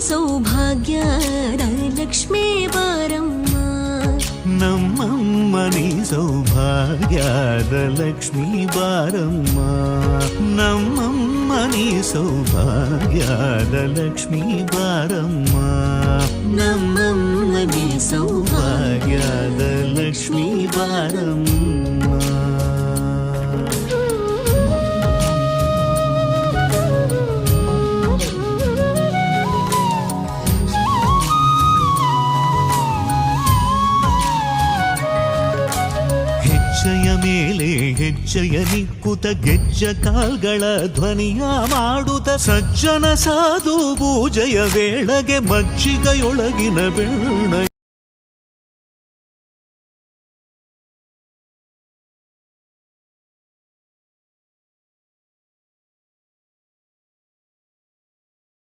ಸೌಭಾಗ್ಯದ ಲಕ್ಷ್ಮೀ ಬಾರಮ್ಮ ನಮ್ಮಮ್ಮ ನೀ ಸೌಭಾಗ್ಯದ ಲಕ್ಷ್ಮೀ ಬಾರಮ್ಮ ನಮ್ಮಮ್ಮ ನೀ ಸೌಭಾಗ್ಯದ ಲಕ್ಷ್ಮೀ ಬಾರಮ್ಮ ನಮ್ಮಮ್ಮ ನೀ ಸೌಭಾಗ್ಯದ ಲಕ್ಷ್ಮೀ ಬಾರಮ್ಮ ಹೆಜ್ಜೆಯ ಮೇಲೆ ಹೆಜ್ಜೆಯ ನಿಕ್ಕುತ ಗೆಜ್ಜ ಕಾಲ್ಗಳ ಧ್ವನಿಯ ಮಾಡುತ್ತ ಸಜ್ಜನ ಸಾಧು ಪೂಜೆಯ ವೇಳೆಗೆ ಮಜ್ಜಿಗೆಯೊಳಗಿನ ಬೆಣ್ಣ